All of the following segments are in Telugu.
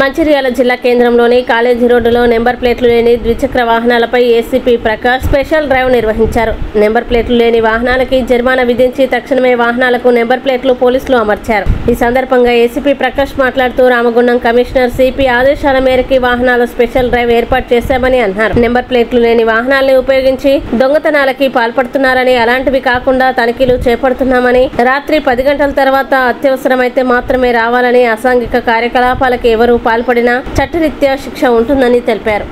మంచిర్యాల జిల్లా కేంద్రంలోని కాలేజీ రోడ్డులో నెంబర్ ప్లేట్లు లేని ద్విచక్ర వాహనాలపై ఏసీపీ ప్రకాష్ స్పెషల్ డ్రైవ్ నిర్వహించారు. నెంబర్ ప్లేట్లు లేని వాహనాలకి జరిమానా విధించి తక్షణమే వాహనాలకు నెంబర్ ప్లేట్లు పోలీసులు అమర్చారు. ఈ సందర్భంగా ఏసీపీ ప్రకాష్ మాట్లాడుతూ రామగుండం కమిషనర్ సిపి ఆదేశాల మేరకు వాహనాల స్పెషల్ డ్రైవ్ ఏర్పాటు చేశామని అన్నారు. నెంబర్ ప్లేట్లు లేని వాహనాలను ఉపయోగించి దొంగతనాలకి పాల్పడుతున్నారని, అలాంటివి కాకుండా తనిఖీలు చేపడుతున్నామని, రాత్రి 10 గంటల తర్వాత అత్యవసరమైతే మాత్రమే రావాలని, అసాంఘిక కార్యకలాపాలకు ఎవరు పాల్పడినా చట్టరీత్యా శిక్ష ఉంటుందని తెలిపారు.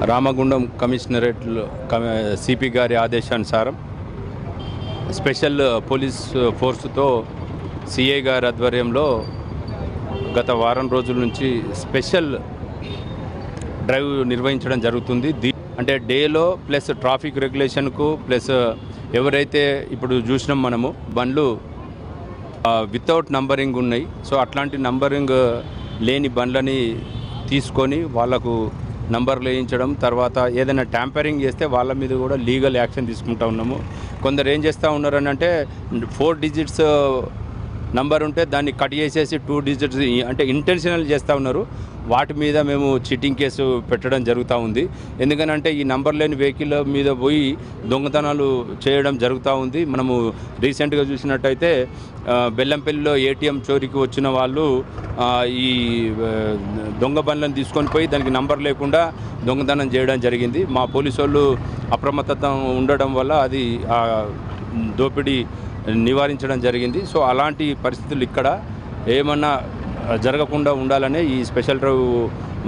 రామగుండం కమిషనరేట్లో సిపి గారి ఆదేశానుసారం స్పెషల్ పోలీస్ ఫోర్సుతో సిఐ గారి ఆధ్వర్యంలో గత వారం రోజుల నుంచి స్పెషల్ డ్రైవ్ నిర్వహించడం జరుగుతుంది. అంటే డేలో ప్లస్ ట్రాఫిక్ రెగ్యులేషన్కు ప్లస్ ఎవరైతే ఇప్పుడు చూసినాం మనము బండ్లు వితౌట్ నంబరింగ్ ఉన్నాయి, సో అట్లాంటి నంబరింగ్ లేని బండ్లని తీసుకొని వాళ్ళకు నంబర్లు వేయించడం, తర్వాత ఏదైనా ట్యాంపరింగ్ చేస్తే వాళ్ళ మీద కూడా లీగల్ యాక్షన్ తీసుకుంటూ ఉన్నాము. కొందరు ఏం చేస్తూ ఉన్నారని అంటే 4 డిజిట్స్ నంబర్ ఉంటే దాన్ని కట్ చేసేసి 2 డిజిట్స్ అంటే ఇంటెన్షనల్ చేస్తూ ఉన్నారు. వాటి మీద మేము చీటింగ్ కేసు పెట్టడం జరుగుతూ ఉంది. ఎందుకనంటే ఈ నంబర్ లేని వెహికల్ మీద పోయి దొంగతనాలు చేయడం జరుగుతూ ఉంది. మనము రీసెంట్గా చూసినట్టయితే బెల్లంపల్లిలో ఏటీఎం చోరీకి వచ్చిన వాళ్ళు ఈ దొంగ బండ్లను తీసుకొని పోయి దానికి నంబర్ లేకుండా దొంగతనం చేయడం జరిగింది. మా పోలీసు వాళ్ళు అప్రమత్తత ఉండడం వల్ల అది దోపిడీ నివారించడం జరిగింది. సో అలాంటి పరిస్థితులు ఇక్కడ ఏమన్నా జరగకుండా ఉండాలనే ఈ స్పెషల్ డ్రైవ్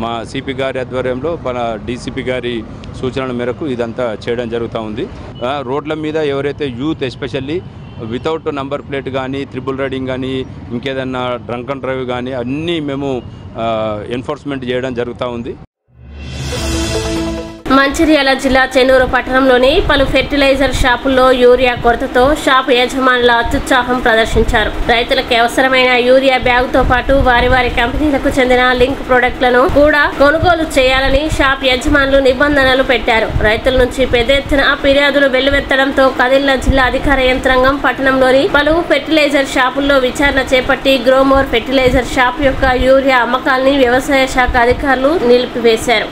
మా సిపి గారి ఆధ్వర్యంలో మన డీసీపీ గారి సూచనల మేరకు ఇదంతా చేయడం జరుగుతూ ఉంది. రోడ్ల మీద ఎవరైతే youth especially without number plate కానీ, ట్రిపుల్ రైడింగ్ కానీ, ఇంకేదన్నా డ్రంక్ అండ్ డ్రైవ్ కానీ అన్నీ మేము ఎన్ఫోర్స్మెంట్ చేయడం జరుగుతూ ఉంది. మంచిర్యాల జిల్లా చెన్నూరు పట్టణంలోని పలు ఫెర్టిలైజర్ షాపుల్లో యూరియా కొరతతో షాపు యజమానుల అత్యుత్సాహం ప్రదర్శించారు. రైతులకు అవసరమైన యూరియా బ్యాగుతో పాటు వారి వారి కంపెనీలకు చెందిన లింక్ ప్రొడక్ట్లను కూడా కొనుగోలు చేయాలని షాప్ యజమానులు నిబంధనలు పెట్టారు. రైతుల నుంచి పెద్ద ఎత్తున ఫిర్యాదులు వెల్లువెత్తడంతో కదిలిన జిల్లా అధికార యంత్రాంగం పట్టణంలోని పలు ఫెర్టిలైజర్ షాపుల్లో విచారణ చేపట్టి గ్రోమోర్ ఫెర్టిలైజర్ షాప్ యొక్క యూరియా అమ్మకాల్ని వ్యవసాయ శాఖ అధికారులు నిలిపివేశారు.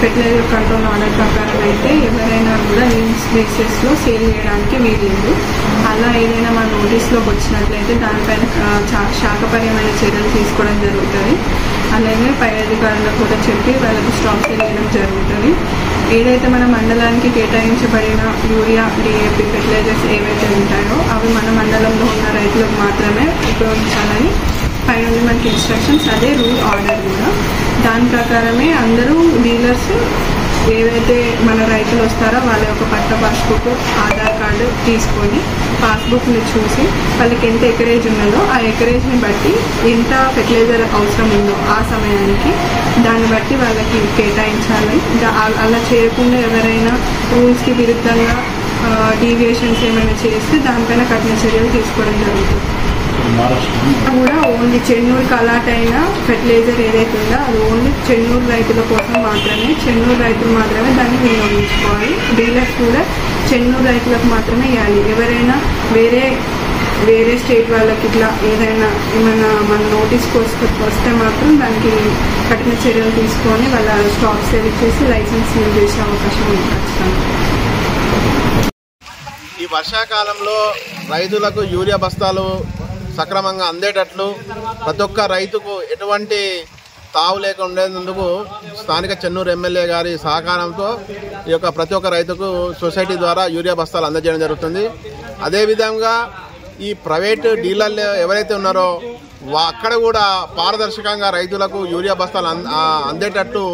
ఫెర్టిలైజర్ కంట్రోల్ ఆర్డర్ ప్రకారం అయితే ఎవరైనా కూడా లీన్స్ బేసిస్లో సేల్ చేయడానికి వీల్లేదు. అలా ఏదైనా మన నోటీస్లోకి వచ్చినట్లయితే దానిపైన శాఖపరమైన చర్యలు తీసుకోవడం జరుగుతుంది. అలాగే పై అధికారులకు కూడా చెప్పి వాళ్ళకు స్టాక్ చేయడం జరుగుతుంది. ఏదైతే మన మండలానికి కేటాయించబడిన యూరియా, డిఏపి ఫెర్టిలైజర్స్ ఏవైతే ఉంటాయో అవి మన మండలంలో ఉన్న రైతులకు మాత్రమే ఉపయోగించాలని పైన మనకి ఇన్స్ట్రక్షన్స్, అదే రూల్ ఆర్డర్ కూడా. దాని ప్రకారమే అందరూ డీలర్స్ ఏవైతే మన రైతులు వస్తారో వాళ్ళ యొక్క పట్ట పాస్బుక్, ఆధార్ కార్డు తీసుకొని పాస్బుక్ని చూసి వాళ్ళకి ఎంత ఎకరేజ్ ఉన్నదో ఆ ఎకరేజ్ని బట్టి ఎంత ఫెర్టిలైజర్ అవసరం ఉందో ఆ సమయానికి దాన్ని బట్టి వాళ్ళకి కేటాయించాలి. అలా చేయకుండా ఎవరైనా రూల్స్కి విరుద్ధంగా డీవియేషన్స్ ఏమైనా చేస్తే దానిపైన కఠిన చర్యలు తీసుకోవడం జరుగుతుంది. కూడా ఓన్లీ చెన్నూరుకి అలాట్ అయిన ఫెర్టిలైజర్ ఏదైతే ఉందో అది ఓన్లీ చెన్నూరు రైతుల కోసం మాత్రమే, చెన్నూరు రైతులు మాత్రమే దాన్ని వినియోగించుకోవాలి. డీలర్స్ కూడా చెన్నూరు రైతులకు మాత్రమే ఇవ్వాలి. ఎవరైనా వేరే స్టేట్ వాళ్ళకి ఇట్లా ఏదైనా మన నోటీస్కి వస్తే మాత్రం దానికి కఠిన చర్యలు తీసుకొని వాళ్ళ స్టాక్ సేల్ చేసి లైసెన్స్ సీల్ చేసే అవకాశం ఉంది. ఈ వర్షాకాలంలో రైతులకు యూరియా బస్తాలు సక్రమంగా అందేటట్లు ప్రతి ఒక్క రైతుకు ఎటువంటి తావు లేక ఉండేందుకు స్థానిక చెన్నూరు ఎమ్మెల్యే గారి సహకారంతో ఈ యొక్క ప్రతి ఒక్క రైతుకు సొసైటీ ద్వారా యూరియా బస్తాలు అందజేయడం జరుగుతుంది. అదేవిధంగా ఈ ప్రైవేట్ డీలర్లు ఎవరైతే ఉన్నారో అక్కడ కూడా పారదర్శకంగా రైతులకు యూరియా బస్తాలు అందేటట్టు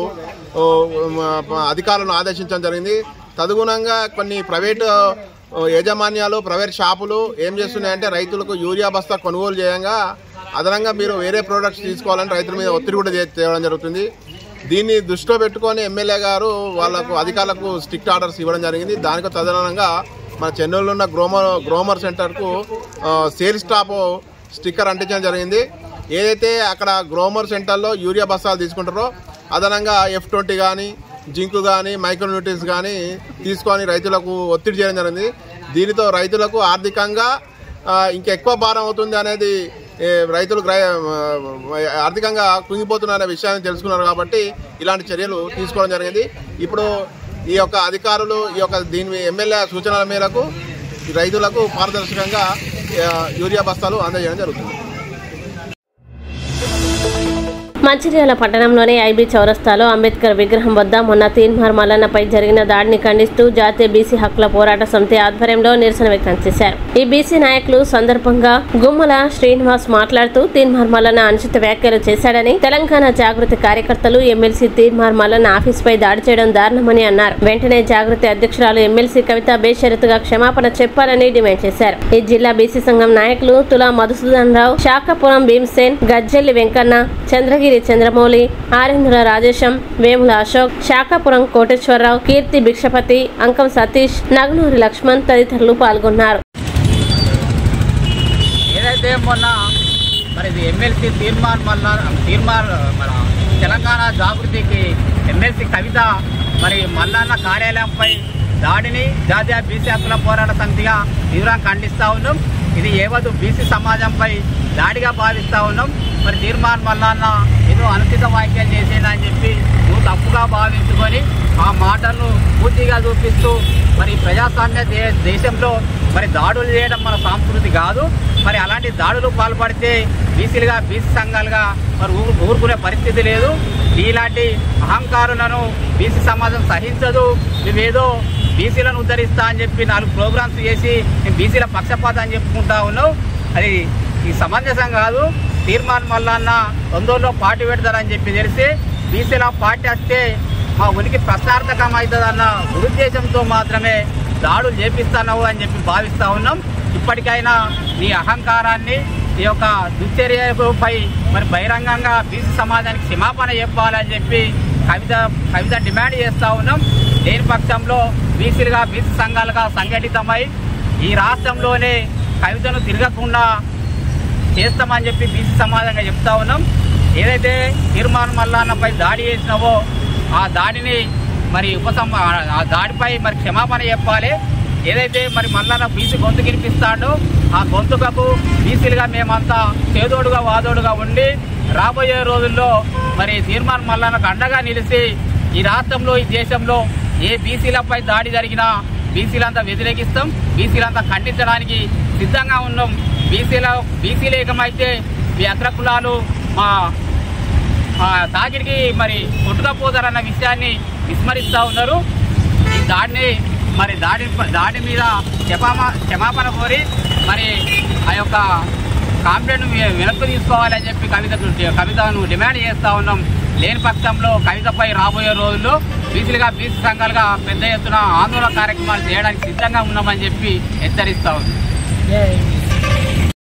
అధికారులను ఆదేశించడం జరిగింది. తదనుగుణంగా కొన్ని ప్రైవేటు యాజమాన్యాలు, ప్రైవేట్ షాపులు ఏం చేస్తున్నాయంటే రైతులకు యూరియా బస్తా కొనుగోలు చేయంగా అదనంగా మీరు వేరే ప్రోడక్ట్స్ తీసుకోవాలని రైతుల మీద ఒత్తిడి కూడా తేవడం జరుగుతుంది. దీన్ని దృష్టిలో పెట్టుకొని ఎమ్మెల్యే గారు వాళ్ళకు అధికారులకు స్ట్రిక్ట్ ఆర్డర్స్ ఇవ్వడం జరిగింది. దానికి తదనంగా మన చెన్నూరులో ఉన్న గ్రోమర్ సెంటర్కు సేల్స్ స్టాప్ స్టిక్కర్ అంటించడం జరిగింది. ఏదైతే అక్కడ గ్రోమర్ సెంటర్లో యూరియా బస్తాలు తీసుకుంటారో అదనంగా F20 కానీ, జింకు కానీ, మైక్రోన్యూట్రియన్స్ కానీ తీసుకొని రైతులకు ఒత్తిడి చేయడం జరిగింది. దీనితో రైతులకు ఆర్థికంగా ఇంకెక్కువ భారం అవుతుంది అనేది రైతులు ఆర్థికంగా కుంగిపోతున్నారనే విషయాన్ని తెలుసుకున్నారు. కాబట్టి ఇలాంటి చర్యలు తీసుకోవడం జరిగింది. ఇప్పుడు ఈ యొక్క అధికారులు దీని ఎమ్మెల్యే సూచనల మేరకు రైతులకు పారదర్శకంగా యూరియా బస్తాలు అందజేయడం జరుగుతుంది. మంచిర్యాల పట్టణంలోని ఐబీ చౌరస్తాలో అంబేద్కర్ విగ్రహం వద్ద మొన్న తీన్మార్ మల్లన్నపై జరిగిన దాడిని ఖండిస్తూ జాతీయ బీసీ హక్కుల పోరాట సమితి ఆధ్వర్యంలో నిరసన వ్యక్తం చేశారు. ఈ బీసీ నాయకులు సందర్భంగా గుమ్మల శ్రీనివాస్ మాట్లాడుతూ తీన్మార్ మల్లన్న అనుచిత వ్యాఖ్యలు చేశాడని, తెలంగాణ జాగృతి కార్యకర్తలు ఎమ్మెల్సీ తీన్మార్ మల్లన్న ఆఫీసుపై దాడి చేయడం దారుణమని అన్నారు. వెంటనే జాగృతి అధ్యక్షురాలు ఎమ్మెల్సీ కవిత బేషరతుగా క్షమాపణ చెప్పాలని డిమాండ్ చేశారు. ఈ జిల్లా బీసీ సంఘం నాయకులు తులా మధుసూదన్ రావు, శాఖపురం భీమ్సేన్, గజ్జెల్లి వెంకన్న, చంద్రగిరి చంద్రమౌళి, ఆరేంద్ర రాజేశం, వేముల అశోక్, శాఖపురం కోటేశ్వరరావు, కీర్తి భిక్షపతి, అంకం సతీష్, నగనూరి లక్ష్మణ్ తదితరులు పాల్గొన్నారు. ఏదైతే మొన్న మరి ఎమ్మెల్సీ తీర్మాన్ మన తెలంగాణ జాగృతికి ఎమ్మెల్సీ కవిత మరి మల్లన్న కార్యాలయంపై దాడిని జాతీయ బీసీ హక్కుల పోరాట సమితిగా తీవ్రంగా ఖండిస్తూ ఉన్నాం. ఇది ఏవదు బీసీ సమాజంపై దాడిగా భావిస్తూ ఉన్నాం. మరి తీర్మాన్ మల్లన్న ఏదో అనుచిత వ్యాఖ్యలు చేసేదని చెప్పి నువ్వు తప్పుగా భావించుకొని ఆ మాటలను పూర్తిగా చూపిస్తూ మరి ప్రజాస్వామ్య దేశంలో మరి దాడులు చేయడం మన సంస్కృతి కాదు. మరి అలాంటి దాడులు పాల్పడితే బీసీలుగా, బీసీ సంఘాలుగా మరి ఊరుకునే పరిస్థితి లేదు. ఇలాంటి అహంకారులను బీసీ సమాజం సహించదు. నువ్వేదో బీసీలను ఉద్ధరిస్తా అని చెప్పి 4 ప్రోగ్రామ్స్ చేసి బీసీల పక్షపాతం అని చెప్పుకుంటా ఉన్నావు. అది ఈ సమంజసం కాదు. తీర్మాన్ మల్లన్న తొందరలో పార్టీ పెడతారని చెప్పి తెలిసి బీసీల పార్టీ వస్తే మా ఉనికి ప్రశ్నార్థకం అవుతుందన్న దురుద్దేశంతో మాత్రమే దాడులు చేపిస్తున్నావు అని చెప్పి భావిస్తూ ఉన్నాం. ఇప్పటికైనా నీ అహంకారాన్ని, ఈ యొక్క దుశ్చర్యపై మరి బహిరంగంగా బీసీ సమాజానికి క్షమాపణ చెప్పాలని చెప్పి కవిత డిమాండ్ చేస్తూ ఉన్నాం. లేని పక్షంలో బీసీలుగా, బీసీ సంఘాలుగా సంఘటితమై ఈ రాష్ట్రంలోనే కవితను తిరగకుండా చేస్తామని చెప్పి బీసీ సమాజంగా చెప్తా ఉన్నాం. ఏదైతే తీర్మాన్ మల్లన్నపై దాడి చేసినావో ఆ దాడిని మరి ఆ దాడిపై మరి క్షమాపణ చెప్పాలి. ఏదైతే మరి మల్లన్న బీసీ గొంతు వినిపిస్తాడో ఆ గొంతుకకు బీసీలుగా మేమంతా చేదోడుగా వాదోడుగా ఉండి రాబోయే రోజుల్లో మరి తీర్మాన్ మల్లన్నకు అండగా నిలిచి ఈ రాష్ట్రంలో, ఈ దేశంలో ఏ బీసీలపై దాడి జరిగినా బీసీలంతా వ్యతిరేకిస్తాం, బీసీలంతా ఖండించడానికి సిద్ధంగా ఉన్నాం. బీసీలు ఏకమైతే ఈ అగ్రకులాలు మా తాకిడికి మరి కొట్టుకపోతారన్న విషయాన్ని విస్మరిస్తూ ఉన్నారు. ఈ దాడిని మరి దాడి మీద క్షమాపణ కోరి మరి ఆ యొక్క కాంప్లైంట్ వెనక్కి తీసుకోవాలని చెప్పి కవితను డిమాండ్ చేస్తూ ఉన్నాం. లేని పక్షంలో కవితపై రాబోయే రోజుల్లో బీసీలుగా, బీసీ సంఘాలుగా పెద్ద ఎత్తున ఆందోళన కార్యక్రమాలు చేయడానికి సిద్ధంగా ఉన్నామని చెప్పి హెచ్చరిస్తా ఉన్నాం.